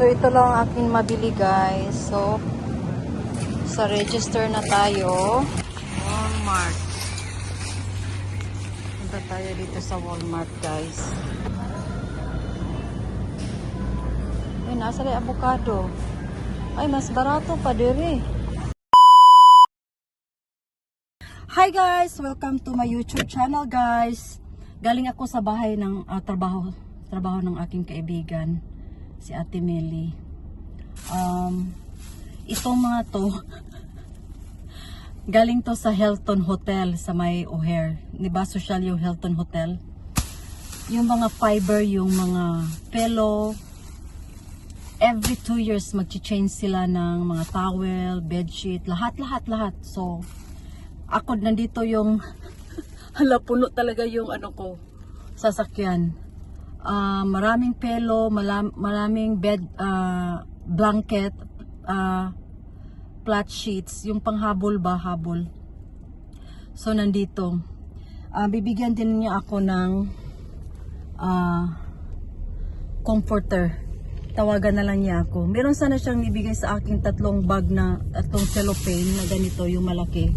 So, ito lang ang aking mabili, guys. So, sa register na tayo. Walmart. Punta tayo dito sa Walmart, guys. Ay, nasa rin avocado. Ay, mas barato pa diri. Hi guys! Welcome to my YouTube channel, guys. Galing ako sa bahay ng trabaho ng aking kaibigan, si Ate Meli. Itong mga to, galing to sa Hilton Hotel sa may O'Hare. Diba, social yung Hilton Hotel? Yung mga fiber, yung mga pillow, every 2 years mag-change sila ng mga towel, bedsheet, lahat. So, ako nandito yung hala, puno talaga yung ano ko, sasakyan. Maraming pelo, maraming bed, blanket, flat sheets, yung panghabol ba, habol. So, nandito. Bibigyan din niya ako ng comforter. Tawagan na lang niya ako. Meron sana siyang ibigay sa aking tatlong cellophane na ganito, yung malaki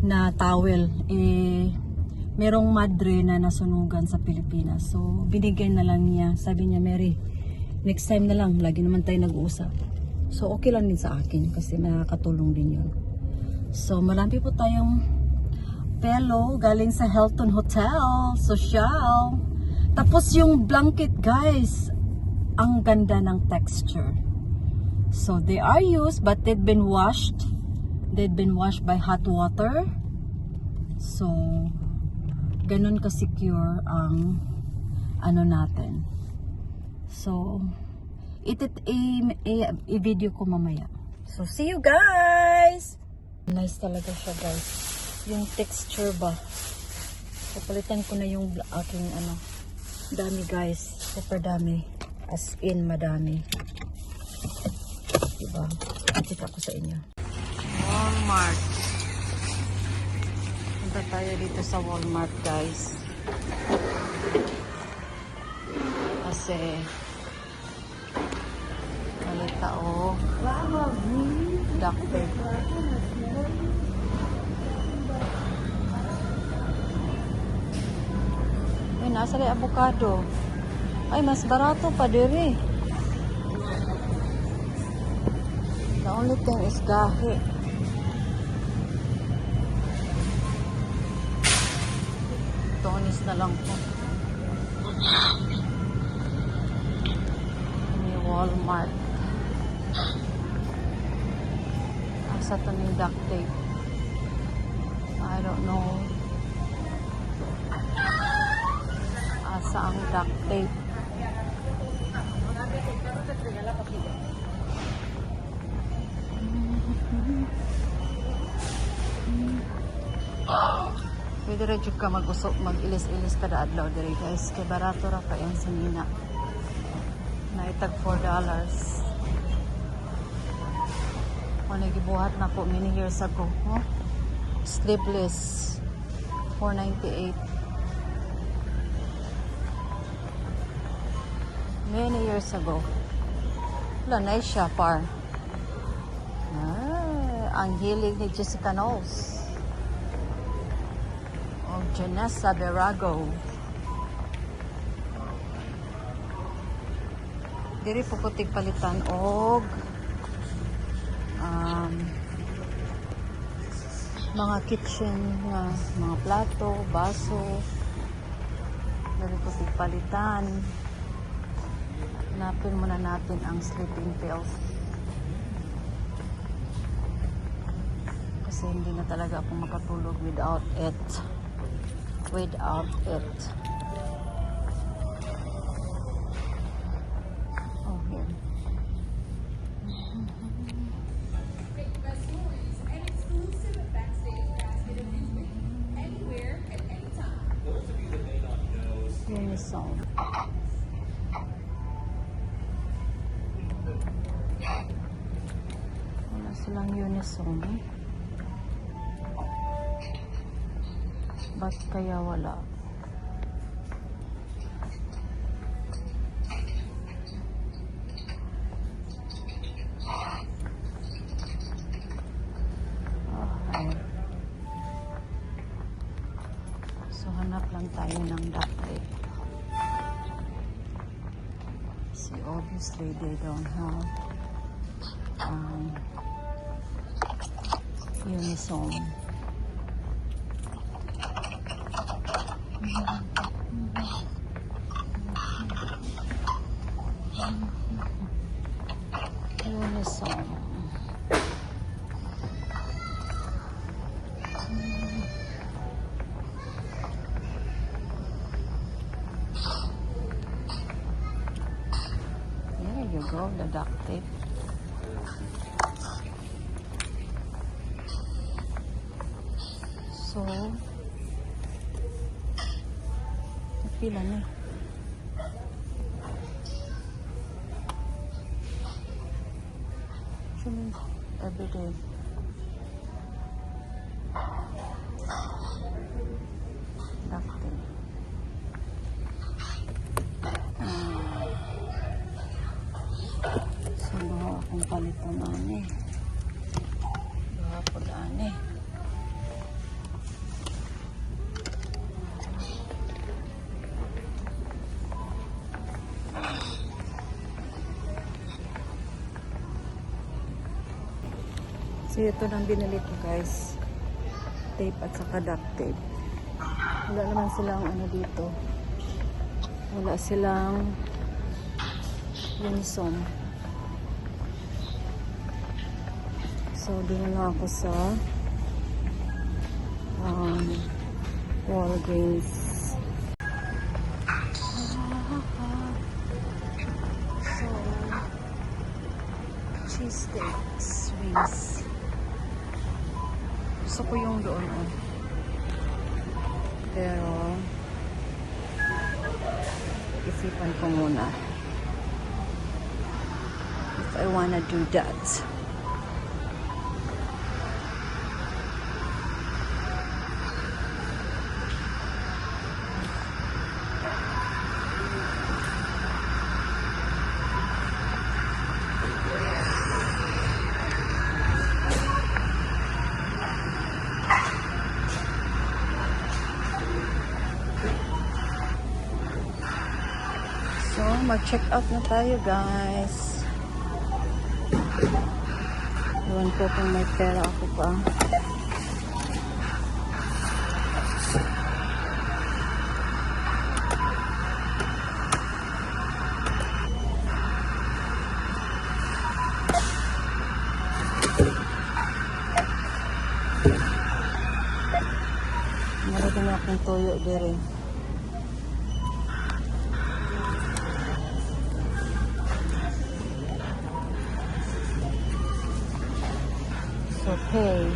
na towel. Merong madre na nasunugan sa Pilipinas. So, binigyan na lang niya. Sabi niya, Mary, next time na lang. Lagi naman tayo nag-uusap. So, okay lang din sa akin kasi nakakatulong din yun. So, marami po tayong pelo galing sa Hilton Hotel. Social. Tapos yung blanket, guys, ang ganda ng texture. So, they are used but they've been washed. They've been washed by hot water. So, ganun ka-secure ang ano natin. So, i-video ko mamaya. So, see you guys! Nice talaga siya, guys. Yung texture ba. Kapalitan ko na yung aking ano. Dami, guys. Super dami. As in, madami. Diba? Pakita ko sa inyo. Walmart. Punta tayo dito sa Walmart, guys. Kasi kalita o duct tape. Ay, nasa rin avocado. Ay, mas barato pa diri. The only thing is gahi. Tonis na lang po. May Walmart. Asa to ng duct tape. I don't know. Asa ang duct tape. Pwede rin ka mag-ilis-ilis kada adlaw diri, guys. Kay barato ra pa yan sa Nina. Naitag $4. Gibuhat na po many years ago. Oh? Sleeveless. $4.98. Many years ago. Wala na siya par. Ang hilig ni Jessica Knowles. O Janessa Verago. Diri po ko tigpalitan og mga kitchen nga mga plato, baso. Diri po tigpalitan. Hanapin muna natin ang sleeping pills. Kasi hindi na talaga ako makatulog without it. Okay. Unison. Wala silang Unison. Ba't kaya wala? lang tayo ng duct tape. See, obviously they don't have uniform. Uniform. There you go, the duct tape. So, pila na. Every day. Duct tape. So, bawa akong palitan na ni. Bawa po daan eh. So, ito nang binili ko guys. Tape at saka duct tape. Wala naman silang ano dito. Wala silang uniform. So, dinala ako sa Walgreens. So, cheesesteaks, wings. Gusto ko yung doon, oh. Pero, isipan ko muna. If I wanna do that. So, mag-check out na tayo, guys. Iwan ko kung may pera ako pa. Meron na akong toyo dire. Okay.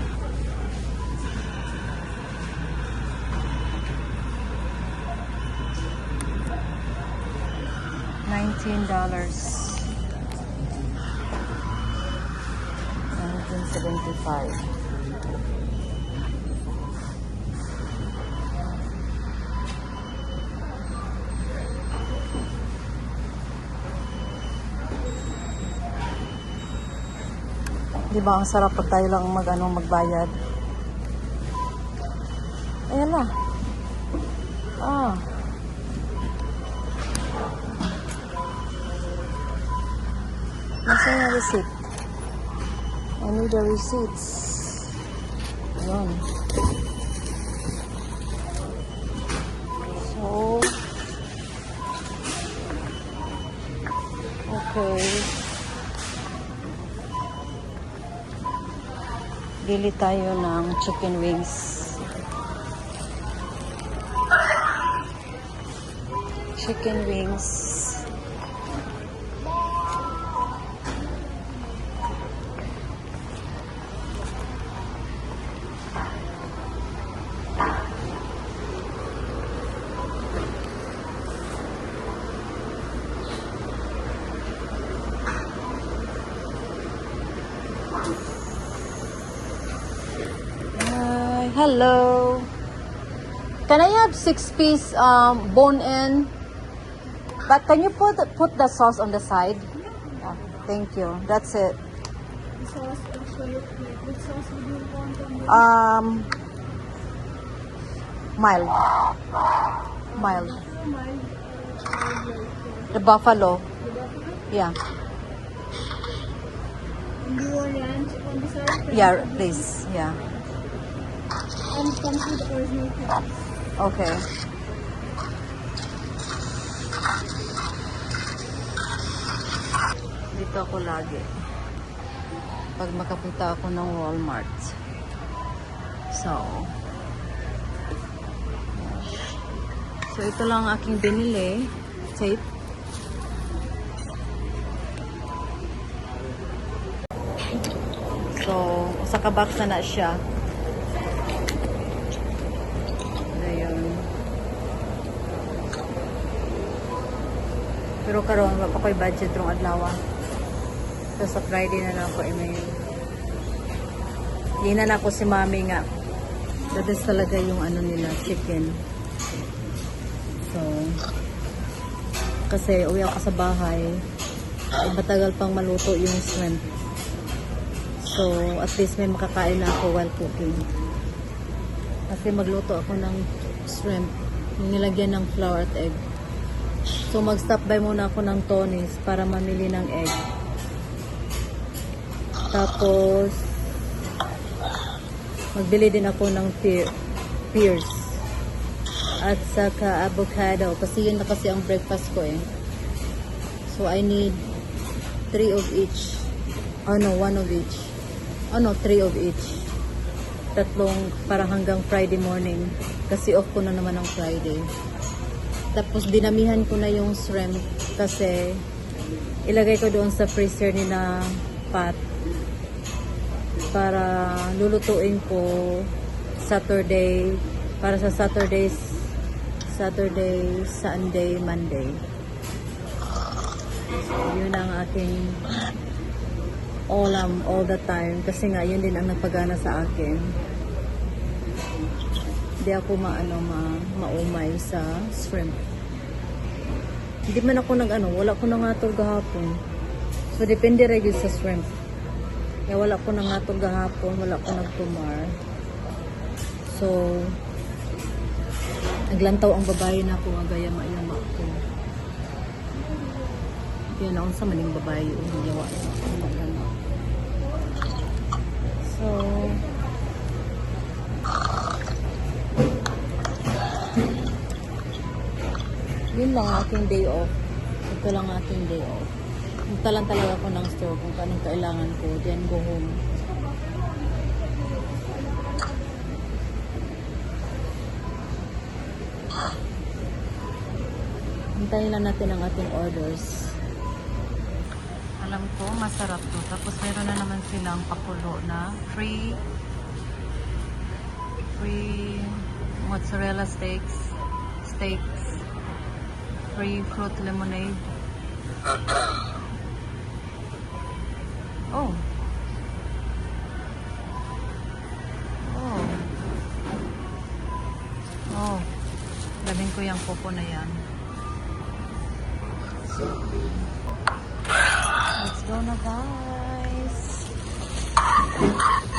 $19. 1975. Di ba ang sarap pag tayo lang magbayad? Ayan na. Ah. Nasaan yung receipt? I need the receipts. Ayan. So, okay. Bili tayo ng chicken wings. Chicken wings. Hello. Can I have 6-piece bone-in? But can you put the sauce on the side? Oh, thank you. That's it. The sauce actually, what sauce would you want on this? Mild. Mild. The buffalo. Yeah. Hindi mo yan. On the side. Yeah, please. Yeah. And comes with the original price. Okay. Dito ako lagi. Pag makapunta ako ng Walmart. So ito lang ang aking binili. Tape. So, sa kabox na siya. Ayun. Pero karon wala pa ko'y budget rong adlaw. So, sa Friday na lang ako email. Hindi na ako si mami nga. That is talaga yung ano nila, chicken. So, kasi uwi ako sa bahay. Ay, matagal pang maluto yung shrimp. So, at least may makakain na ako while cooking. Kasi magluto ako ng shrimp. Yung nilagyan ng flour at egg. So, mag-stop by muna ako ng Tony's para mamili ng egg. Tapos, magbili din ako ng pears. At saka avocado. Kasi yun na kasi ang breakfast ko eh. So, I need 3 of each. Oh no, 1 of each. Oh no, 3 of each. Tatlong para hanggang Friday morning. Kasi off ko na naman ang Friday. Tapos dinamihan ko na yung shrimp kasi ilagay ko doon sa freezer ni na pot para lulutuin ko Saturday, para sa Saturday, Sunday, Monday. So, yun ang aking ulam all the time kasi nga yun din ang nagpagana sa akin. Hindi ako maumay sa shrimp. Hindi man ako wala ko nang atol gahapon. So depende rin yun sa shrimp. Kaya wala ko nang atol gahapon, wala ko nagtumar. So naglantaw ang babae na ako nga gaya maayama ko. Kaya naon sa maning babae yung yawa. So yun lang aking day off. Ito lang aking day off. Punta lang talaga ako ng store kung anong kailangan ko. Then go home. Hintayin lang natin ang ating orders. Alam ko, masarap to. Tapos meron na naman silang pakulo na free mozzarella steaks, free fruit lemonade. Oh. Lamin ko yung coco na yan. So, let's go na guys.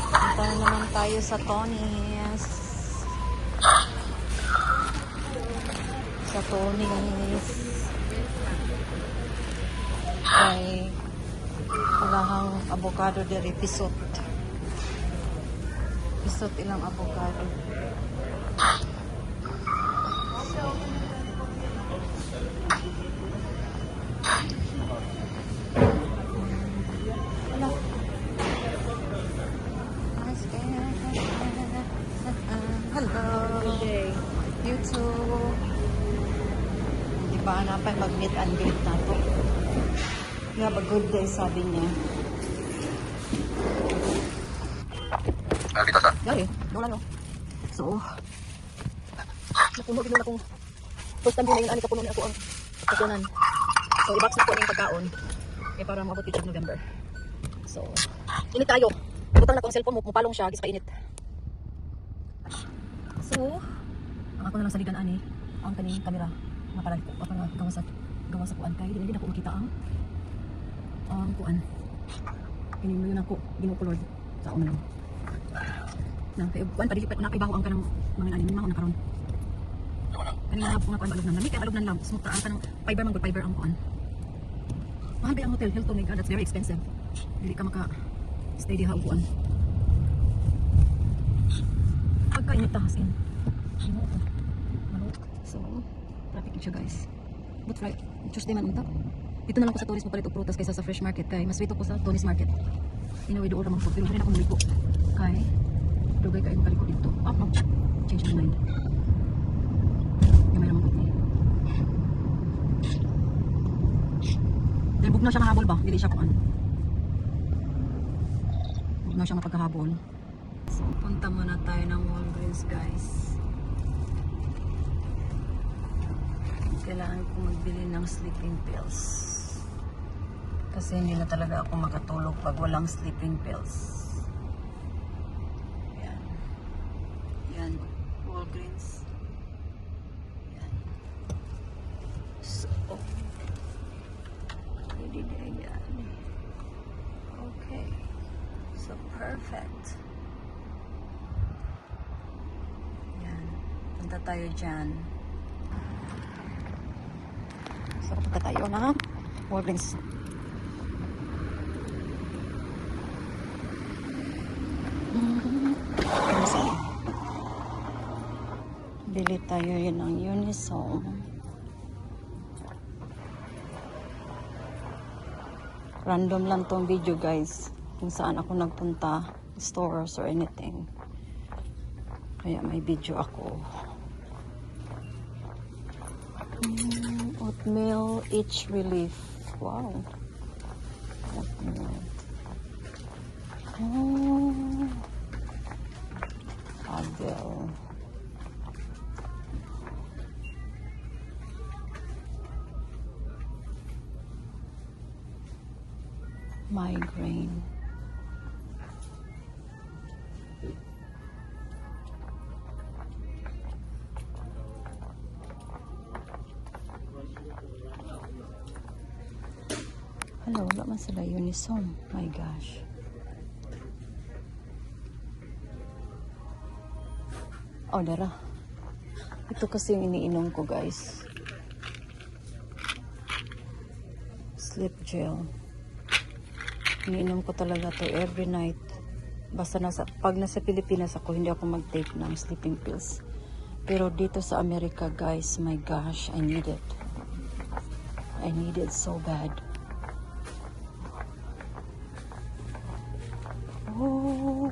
Punta na naman tayo sa Tony's. Ay ilahang avocado diri pisot ilang avocado. Hello. Good day. You too. Di ba hanapay mag-meet and greet na to? You have a good day, sabi niya. Kita sa? Yari, wala no. So, napuno din akong first time din na yun, kapuno niya ako ang kapunan. So, i-box na po yung pagkaon. Eh, para maabot ito November. So, init tayo. Butang na ko ang cellphone mo, mupalong siya, gis pa init. So, ang ako na lang saligan ani, ang kaning kamera. Maparali ko, para gawa sa kuan kay hindi na ko makita ang kuan. Kini mo yun ako ginukulod sa uno. Nang kay kuan pa di nakaibaho ang kanang mga ani mo na karon. Kanina po nga kuan balog ng lamig, kaya balog ng lamp. Smoke ta ng fiber man good fiber ang kuan. Mahal ba ang hotel Hilton Mega? That's very expensive. Dili ka maka stay di ha upuan. Pagkainit tahas in. So, traffic siya guys. But right, Tuesday man unta. Dito na lang ko sa Tonis mapalit og prutas kaysa sa fresh market kay mas rito ko sa Tonis market. Inaway doon ramang food pero rin ako muligo. Kay dugay kay makaliko dito. No. Change my mind. Yung may ramang food ni. Dahil bug na siya mahabol ba? Dili siya kuan. Bug na siya mapagkahabol. So, punta muna tayo ng Walgreens guys. Kailangan ko magbili ng sleeping pills. Kasi hindi na talaga ako makatulog pag walang sleeping pills. Yan. Yan. Walgreens. Yan. So, ready na yan. Okay. So, perfect. Yan. Punta tayo dyan. So, punta tayo na Walgreens. Bili tayo yun ng Unisome. Random lang tong video guys. Kung saan ako nagpunta, stores or anything. Kaya may video ako. Oatmeal itch relief. Wow. Oatmeal. Oh. Advil. Migraine. Hello, wala man sila Unisome. My gosh. Oh, dara. Ito kasi yung iniinom ko, guys. Sleep gel. Iniinom ko talaga to every night. Basta pag nasa Pilipinas ako, hindi ako mag-take ng sleeping pills. Pero dito sa Amerika, guys, my gosh, I need it. I need it so bad. Oh.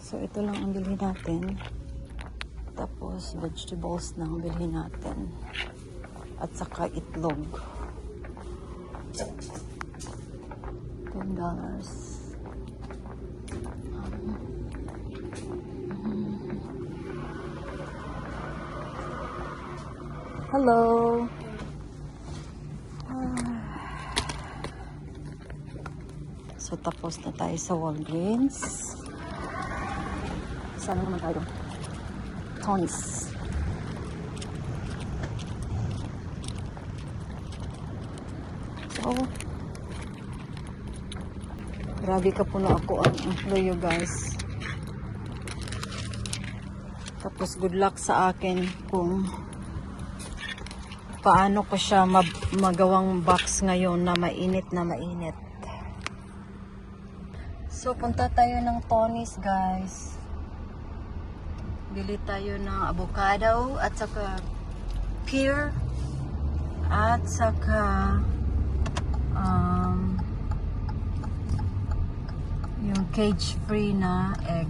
So, ito lang ang bilhin natin. Tapos, vegetables na ang bilhin natin. At saka itlog. $10. Hello. So, tapos na tayo sa Walgreens. Sana naman tayo. Tonis. So, grabe ka po na ako ang employee guys. Tapos good luck sa akin kung paano ko siya magawang box ngayon na mainit na mainit. So, punta tayo ng Tonis guys. Bili tayo ng avocado at saka pear at saka yung cage-free na egg.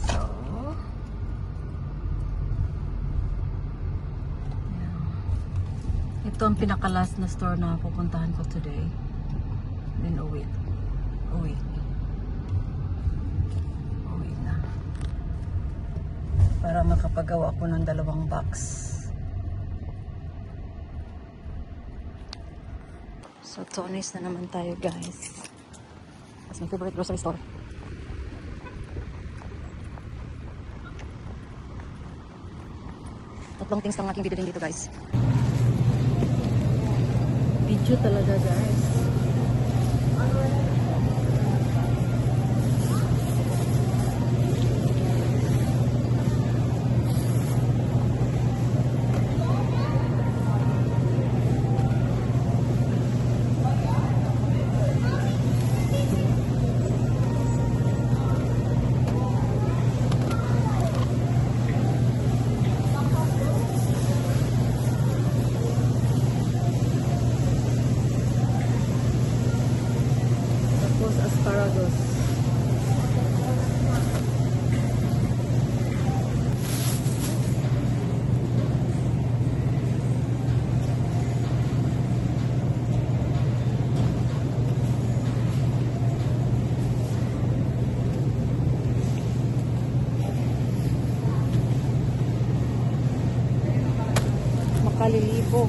So, yeah. Ito ang pinaka-last na store na pupuntahan ko today. Then uwi na para makapagawa ako ng 2 box. So, Tonis na naman tayo guys. That's my favorite grocery store. Tatlong things lang aking video dito guys. Video talaga guys. Tapos asparagus. Makalilibo.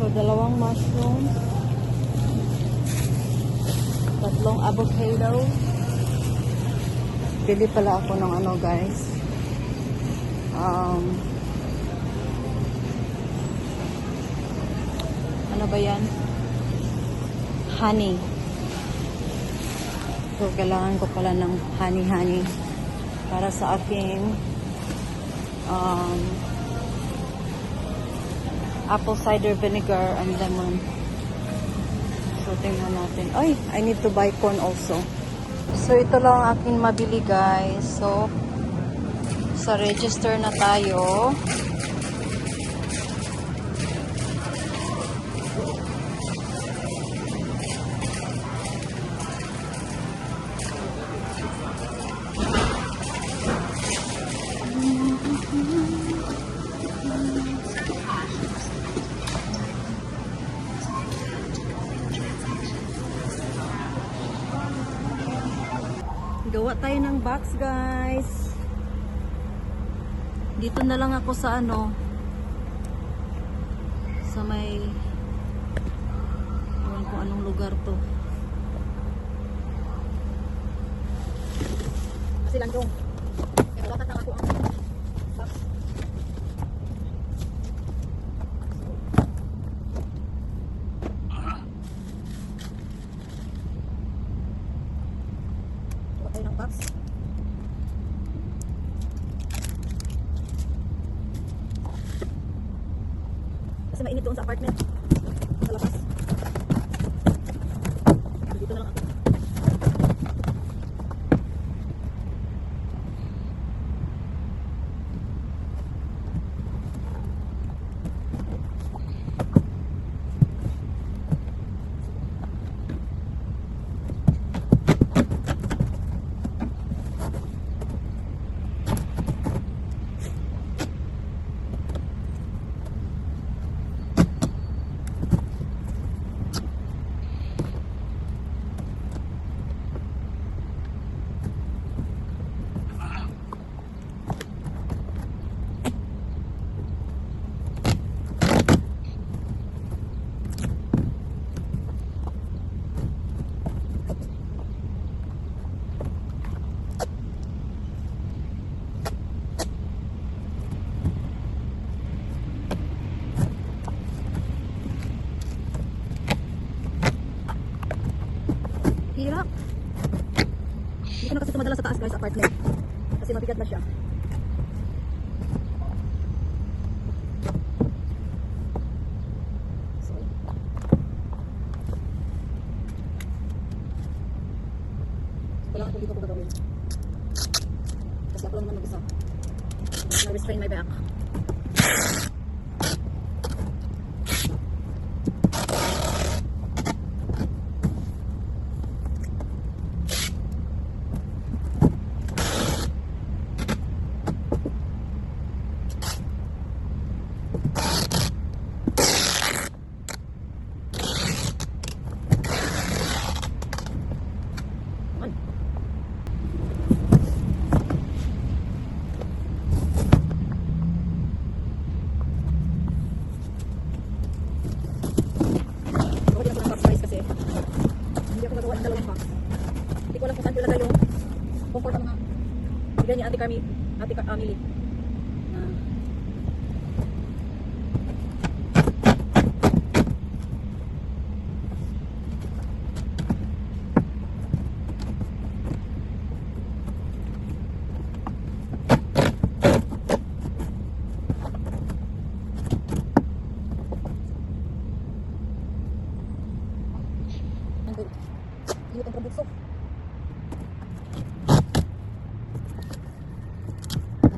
So, dalawang mushroom, tatlong avocado. Pili pala ako ng ano guys. Ano ba yan? Honey. So, kailangan ko pala ng honey para sa aking apple cider vinegar and lemon. So, tingnan natin. Ay, I need to buy corn also. So, ito lang ang aking mabili guys. So, sa register na tayo. Gawa tayo ng box guys. Dito na lang ako sa ano, sa may ewan ko anong lugar to. Kasi lang yung wala ka ako ang box. Gawa tayo ng box. Kasi mainit doon sa apartment. Sa labas. Dito na lang ako. Hirap. Hindi ko na kasi tumadala sa taas guys, apartment. Kasi mabigat na siya. So, wala ka dito ko gagawin. Kasi ako lang naman mag-isa. Na-restrain my back. Carmi, Ate Camille. Ah. Liwit ang produkso.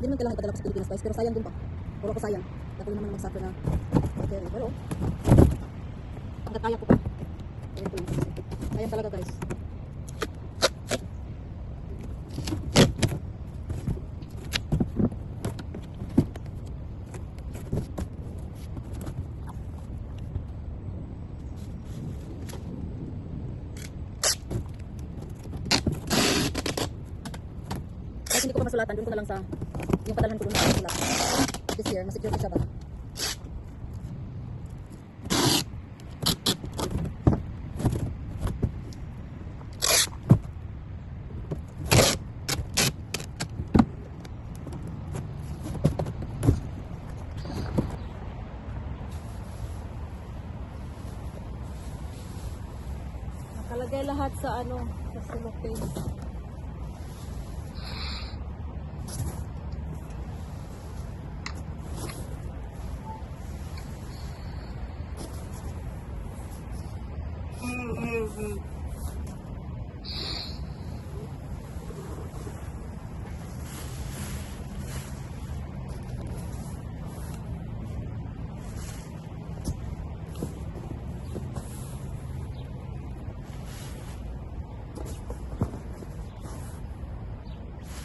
Hindi naman kailangan ipadala ko sa Pilipinas guys, pero sayang din pa. Puro ako sayang. Patuloy naman mag-suffer na okay, pero hanggat kaya ko pa. Ayan po yun. Sayang talaga guys. Kahit hindi ko pa masulatan, doon ko na lang sa yung padalhan ko doon na masulat. This year, masecure ko siya ba? Nakalagay lahat sa ano, sa cellophane.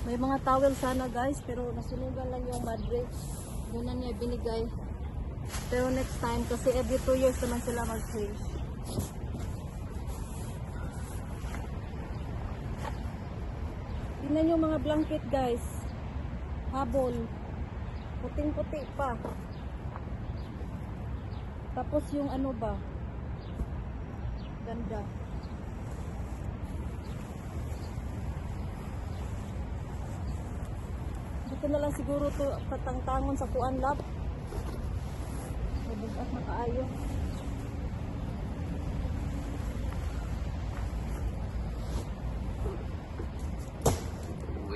May mga towel sana guys, pero nasunugan lang yung madre. Doon na niya binigay. Pero next time, kasi every 2 years naman sila mag-change. Tingnan yung mga blanket guys. Habol. Puting-puti pa. Tapos yung ano ba? Ganda. Dito na lang siguro to katangtangon sa Kuan Lab. Mabugat na kaayo.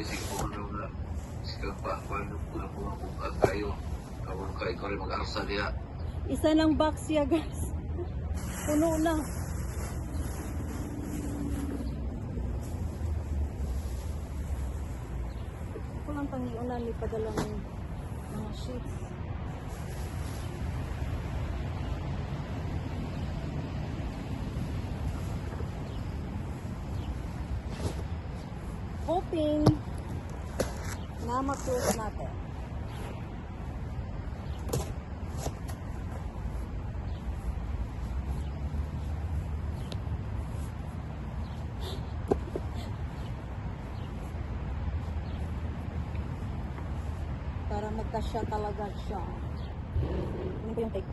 Sige po na sige pa paano po kayo kung kayo rin mag-arsa diya. Isa lang box siya guys. Puno na. Ako lang pangiunan ni padala ng mga sheets. Hoping na ma-close natin. Para magkasya talaga siya. Ano ba yung take?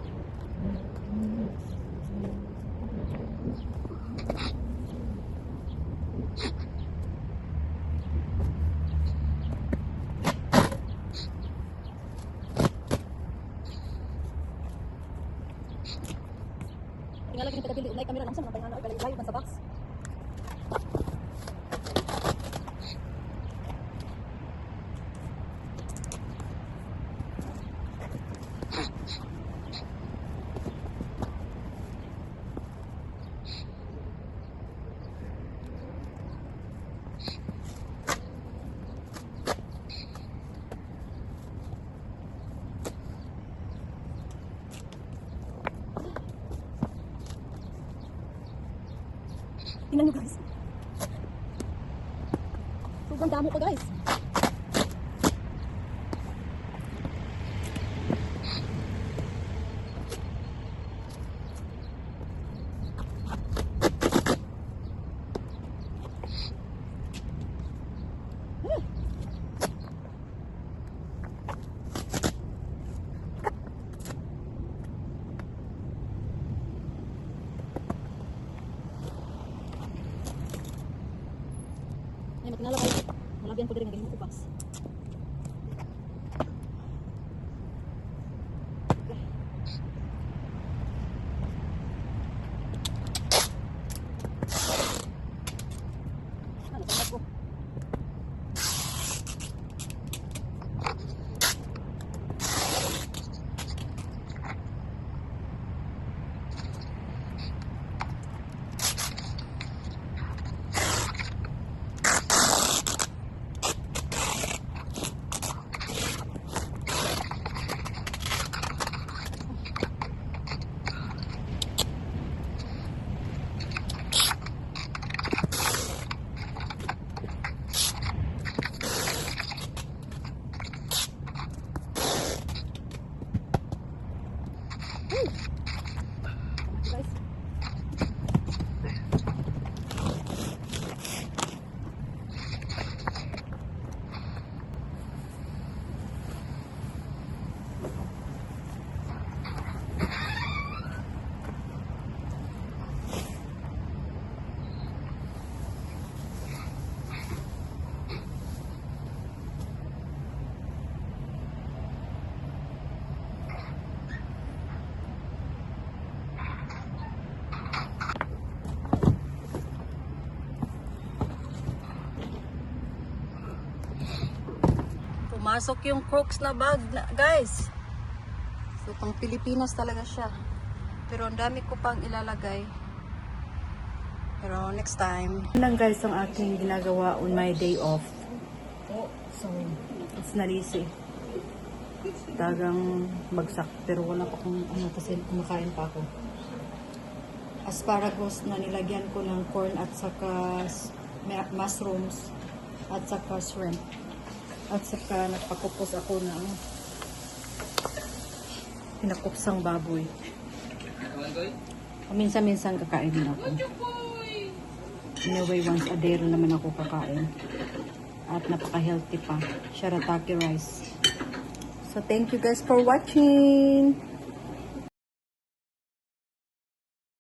Tingnan lagi yung taga-pili. Unay camera lang sa mga tayo na live man sa box. Tingnan nyo guys. Sobrang damo pa guys. Ay, matinala kayo. Malagyan ko din ng ganyan ko box. guys. Pumasok yung Crooks na bag, guys. So, pang Pilipinas talaga siya. Pero ang dami ko pang ilalagay. Pero next time. Yan lang guys ang aking ginagawa on my day off. So, it's not easy. Dagang bagsak. Pero wala pa kung ano kasi kumakain pa ako. Asparagus na nilagyan ko ng corn at saka mushrooms at saka shrimp. At saka nagpakupos ako ng pinakupsang baboy. Minsan-minsan kakain din ako. Anyway, once a day rin naman ako kakain. At napaka-healthy pa. Shirataki rice. So, thank you guys for watching.